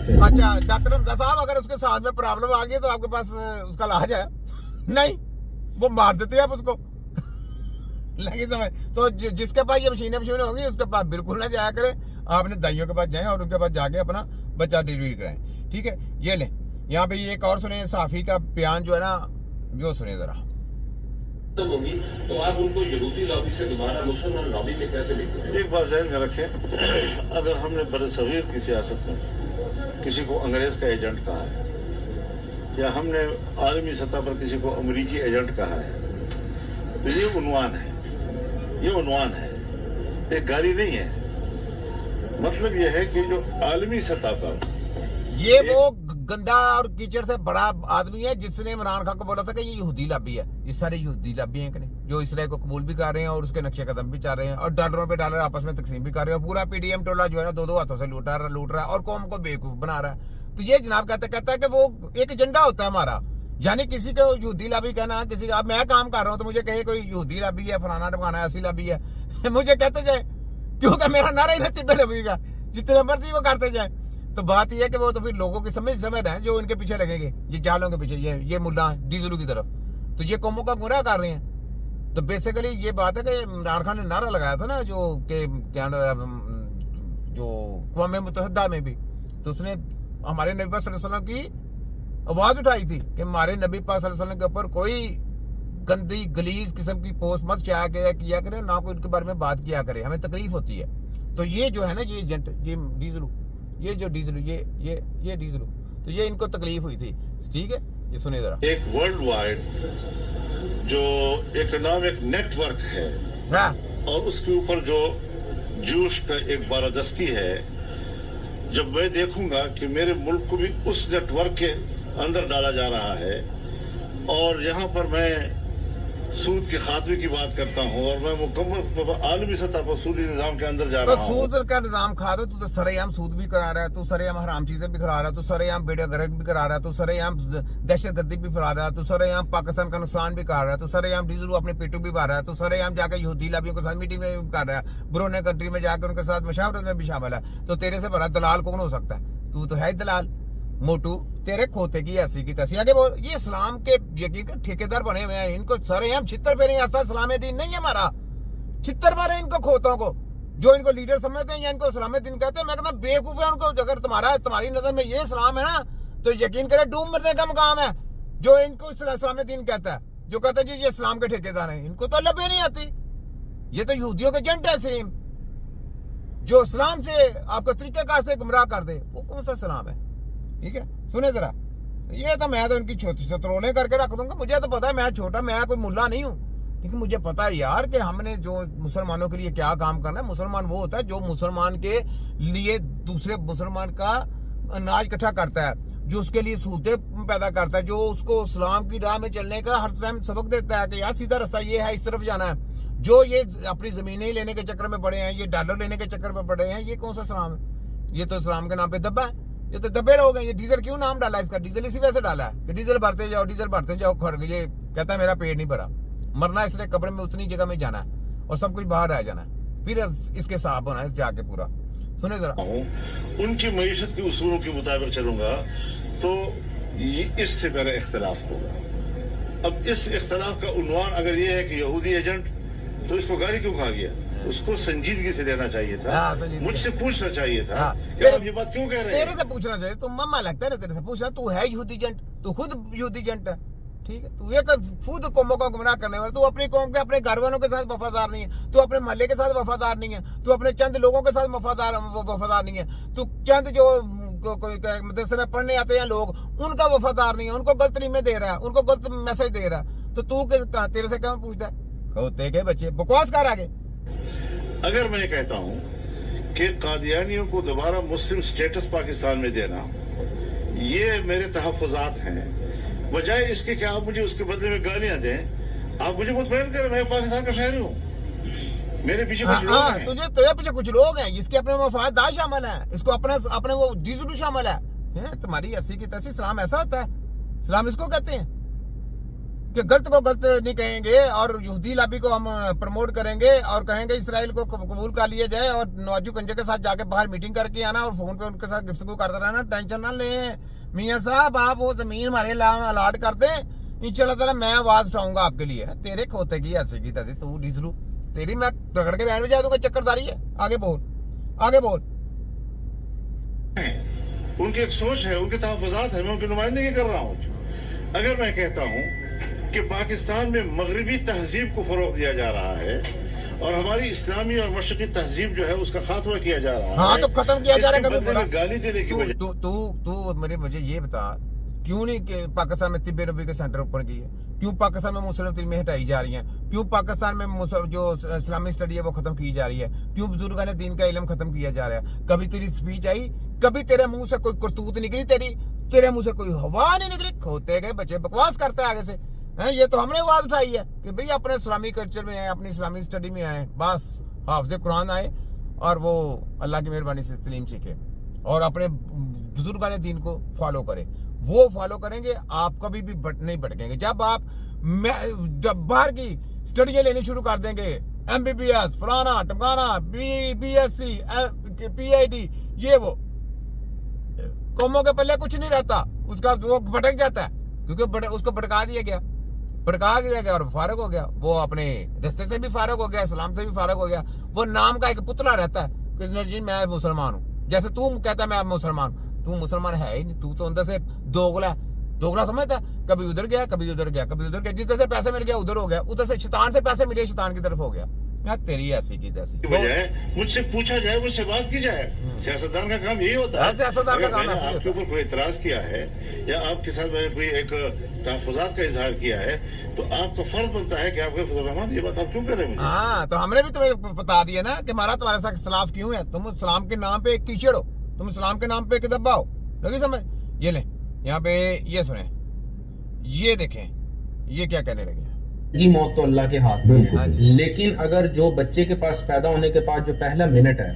से। अच्छा डॉक्टर हमजा साहब, अगर उसके साथ में प्रॉब्लम आ गई तो आपके पास उसका इलाज है? नहीं, वो मार देते हैं आप उसको। लगी समझ? तो जिसके पास ये मशीनें होंगी उसके पास बिल्कुल ना जाया करें। आपने दाइयों के पास जाएं और उनके पास जाके अपना बच्चा डिलीवरी कराएं। ठीक है, ये लें। यहाँ पे ये एक और सुने, साफी का बयान जो है ना, जो सुने जरा। तो होगी तो आप उनको यहूदी लॉबी से दोबारा मुसलमान लॉबी में कैसे लेते हैं? एक बात ज़हन में रखें, अगर हमने बरसगीर की सियासत में किसी को अंग्रेज का एजेंट कहा है या हमने आलमी सतह पर किसी को अमरीकी एजेंट कहा है तो ये उन्वान है, ये उन्वान है, एक गाली नहीं है। मतलब ये है कि जो आलमी सतह पर ये वो गंदा और कीचड़ से बड़ा आदमी है जिसने इमरान खान को बोला था कि ये यहूदी लॉबी है। ये सारे यहूदी लॉबी हैं कि नहीं, जो इसराइल को कबूल भी कर रहे हैं और उसके नक्शे कदम भी चाह रहे हैं और डॉलरों पे डॉलर आपस में तकसीम भी कर रहे हैं। पूरा पीडीएम टोला जो है ना दो हाथों से लूट रहा है और कौम को बेवकूफ बना रहा है। तो ये जनाब कहता है कि वो एक एजेंडा होता है हमारा, यानी किसी को यहूदी लॉबी कहना, किसी का, अब मैं काम कर रहा हूँ तो मुझे कहे कोई यहूदी लॉबी है, फलाना ढमाना है, ऐसी लॉबी है। मुझे कहते जाए, क्योंकि मेरा नारा ही ना तिब्बे लॉबी का, जितने मर्जी वो करते जाए। तो बात यह है कि वो तो फिर लोगों की समझ रहे हैं जो इनके पीछे लगेंगे, ये जालों के पीछे, ये मुल्ला डीजलू की तरफ, तो ये कौमों का गुमराह कर रहे हैं। तो बेसिकली ये बात है कि इमरान खान ने नारा लगाया था ना जो कि क्या जो क़ौम मुत्तहिदा में भी, तो उसने हमारे नबी पाक सल्लल्लाहु अलैहि वसल्लम की आवाज उठाई थी कि हमारे नबी पाक सल्लल्लाहु अलैहि वसल्लम के ऊपर कोई गंदी गलीज किस्म की पोस्ट मत किया करे, ना कोई उनके बारे में बात किया करे, हमें तकलीफ होती है। तो ये जो है ना, ये एजेंट, ये डीजलू, ये जो डीजलू, ये डीजलू, तो ये इनको तकलीफ हुई थी। ठीक है, ये सुनिए जरा। एक वर्ल्ड वाइड जो इकोनॉमिक नेटवर्क है हाँ। और उसके ऊपर जो जूश का एक बालादस्ती है, जब मैं देखूंगा कि मेरे मुल्क को भी उस नेटवर्क के अंदर डाला जा रहा है और यहाँ पर मैं सूद के खात्मे की बात करता हूँ और मैं मुकम्मल आलमी सतह पर सूदी निजाम के अंदर जा रहा हूँ। सूद का निजाम खा दो, तू तो सरेआम सूद भी करा रहा है, तू सरेआम हराम चीजें भी करा रहा है, तू सरेआम बेड़ा गर्क भी करा रहा है, तू सरेआम दहशतगर्दी भी फैला रहा है, तू सरेआम पाकिस्तान का नुकसान भी कर रहा है, तू सरेआम डीजल अपने पेटू भी भर रहा है, तू सरेआम जाकर यहूदी लाबियों के साथ मीटिंग में कर रहा है, ब्रोने कंट्री में जाकर उनके साथ मशावरत में भी शामिल है। तो तेरे से बड़ा दलाल कौन हो सकता है? तू तो है ही दलाल मोटू, तेरे खोते की ऐसी की तैसी। आगे बोल। ये इस्लाम के यकीन के ठेकेदार बने हुए हैं, इनको सारे हम छितर फेरे, ऐसा इस्लाम दीन नहीं है हमारा। छितर मारे इनको खोतों को, जो इनको लीडर समझते हैं या इनको इस्लाम दीन कहते हैं। मैं कहता बेवकूफ है उनको। अगर तुम्हारी नजर में ये इस्लाम है ना, तो यकीन करे डूब मरने का मुकाम है। जो इनको इस्लाम दीन कहता है, जो कहता है जी ये इस्लाम के ठेकेदार हैं, इनको तो लबे नहीं आती। ये तो यहूदियों के एजेंट है सेम, जो इस्लाम से आपको तरीकेकार से गुमराह कर दे। वो कौन सा इस्लाम है? ठीक है, सुने जरा। ये तो मैं तो इनकी छोटी सतरोले करके रख दूंगा। मुझे तो पता है मैं छोटा, मैं कोई मुल्ला नहीं हूँ, लेकिन मुझे पता है यार कि हमने जो मुसलमानों के लिए क्या काम करना है। मुसलमान वो होता है जो मुसलमान के लिए दूसरे मुसलमान का अनाज इकट्ठा करता है, जो उसके लिए सहूलतें पैदा करता है, जो उसको इस्लाम की राह में चलने का हर टाइम सबक देता है कि यार सीधा रास्ता ये है, इस तरफ जाना है। जो ये अपनी जमीनें लेने के चक्कर में पड़े हैं, ये डॉलर लेने के चक्कर में पड़े हैं, ये कौन सा इस्लाम है? ये तो इस्लाम के नाम पे दब्बा है। ये तो दबे लोग हैं। ये डीजल क्यों नाम डाला इसका? डीजल इसी वजह से डाला है कि डीजल भरते जाओ, डीजल भरते जाओ। ये कहता है मेरा पेट नहीं भरा, मरना इसलिए कब्र में उतनी जगह में जाना है और सब कुछ बाहर रह जाना है, फिर इसके साथ होना है जाके पूरा। सुने जरा। उनकी मईशत के उसूलों के मुताबिक चलूंगा तो इससे मेरा इख्तलाफ होगा। अब इस इख्तलाफ का उन्वान अगर ये है कि यहूदी एजेंट, तो इसको गाली क्यों खा गया? उसको संजीदगी से लेना चाहिए था। मुझसे पूछना चाहिए था कि आप ये बात क्यों कह रहे हैं? तेरे से पूछना चाहिए। तू मम्मा लगता है तेरे से पूछना। तू है यहूदी एजेंट, तू खुद यहूदी एजेंट है। ठीक है, तू एक खुद कौमों का गुमराह करने वाला। तू अपनी कौम के अपने घर वालों के साथ वफादार नहीं है, तू अपने मोहल्ले के साथ वफादार नहीं है, तू अपने चंद लोगों के साथ वफादार नहीं है, तू चंद जो कोई मदरसे में पढ़ने आते हैं लोग, उनका वफादार नहीं है, उनको गलत रीमें दे रहा है, उनको गलत मैसेज दे रहा है। तो तू तेरे से क्या पूछता है? खोते के बच्चे बकवास कर आगे। अगर मैं कहता हूं कि कादियानियों को दोबारा मुस्लिम स्टेटस पाकिस्तान में देना, ये मेरे तहफ़्फ़ुज़ात हैं, बजाय इसके कि आप मुझे उसके बदले में गालियां दें, आप मुझे मुतमईन करें मैं पाकिस्तान का शहरी हूँ। मेरे पीछे कुछ लोग हैं, तेरे पीछे कुछ लोग हैं जिसके अपने मफादात शामिल हैं, इसको अपने वो डीजलू शामिल है। तुम्हारी अस्सी की तसी इस्लाम ऐसा होता है? इस्लाम इसको कहते हैं। कि गलत को गलत नहीं कहेंगे और यहूदी लॉबी को हम प्रमोट करेंगे और कहेंगे इसराइल को कबूल कर लिया जाए और नवाजू कंजे के साथ जाके बाहर मीटिंग करके आना और फोन पे उनके साथ गुफ्तगू करते रहना। टेंशन ना ले मियां साहब, आप वो जमीन हमारे अलाट कर दें, इंशाल्लाह ताला मैं आवाज उठाऊंगा आपके लिए। तेरे खोते की ऐसे की तैसे तू डिजरू, तेरी मैं रगड़ के बहन में जा दूंगा। चक्करदारी है, आगे बोल आगे बोल। उनकी एक सोच है, उनके तहफ़्फ़ुज़ात है, मैं उनकी नुमाइंदगी कर रहा हूँ। अगर मैं कहता हूँ कि पाकिस्तान में मगरबी तहजीब को फरोग दिया जा रहा है और हमारी इस्लामी और मशरक़ी तहजीब जो है उसका खात्मा किया जा रहा है, हाँ तो खत्म किया जा रहा है। गाली देने की वजह तू मुझे ये बता, क्यों नहीं पाकिस्तान में तिब्बे नबी के सेंटर ओपन किए? क्यों पाकिस्तान में मुस्लिम फिल्में हटाई जा रही हैं? क्यों पाकिस्तान में जो इस्लामी स्टडी है वो खत्म की जा रही है? क्यों बुजुर्गान ने दीन का इल्म खत्म किया जा रहा है? कभी तेरी स्पीच आई, कभी तेरे मुंह से कोई करतूत निकली, तेरे मुंह से कोई हवा नहीं निकली। खोते गए बच्चे बकवास करते हैं आगे से हैं। ये तो हमने आवाज उठाई है कि भाई अपने इस्लामी कल्चर में आए, अपनी इस्लामी स्टडी में आए, बस हाफिज़ कुरान आए और वो अल्लाह की मेहरबानी से तलीम सीखे और अपने बुजुर्गान दीन को फॉलो करें। वो फॉलो करेंगे, आप कभी भी नहीं भटकेंगे। जब आप बाहर की स्टडियां लेनी शुरू कर देंगे, MBBS फलाना टमकाना, BSc PhD, ये वो कौमों के पल्ले कुछ नहीं रहता, उसका वो भटक जाता है क्योंकि उसको भटका दिया गया और फारग हो गया। वो अपने रास्ते से भी फारग हो गया, इस्लाम से भी फारग हो गया। वो नाम का एक पुतला रहता है कि जी मैं मुसलमान हूँ। जैसे तू कहता है मैं मुसलमान, तू मुसलमान है ही नहीं, तू तो अंदर से दोगला समझता है। कभी उधर गया, कभी उधर गया, कभी उधर गया। जिधर से पैसे मिल गया उधर हो गया, उधर से शैतान से पैसे मिले शैतान की तरफ हो गया। यार तेरी ऐसी की तैसी। बजाय मुझसे पूछा जाए, मुझसे बात की जाए। सियासतदान का काम यही होता है। सियासतदान का काम मैंने आपके ऊपर कोई इतराज किया है या आपके साथ मैंने कोई एक तहफ़्फ़ुज़ात का इजहार किया है तो आपका फर्ज बनता है कि आपके फजल ये बात आप क्यों कर रहे हैं मुझे? हाँ तो हमने भी तुम्हें बता दिया ना कि हमारा तुम्हारे साथ इख्तिलाफ क्यों है। तुम इस्लाम के नाम पे एक कीचड़ हो, तुम इस्लाम के नाम पे एक दब्बा हो। लगी समझ? ये ले यहाँ पे ये सुने, ये देखें ये क्या कहने लगे। की मौत तो अल्लाह के हाथ में है, लेकिन अगर जो बच्चे के पास पैदा होने के बाद जो पहला मिनट है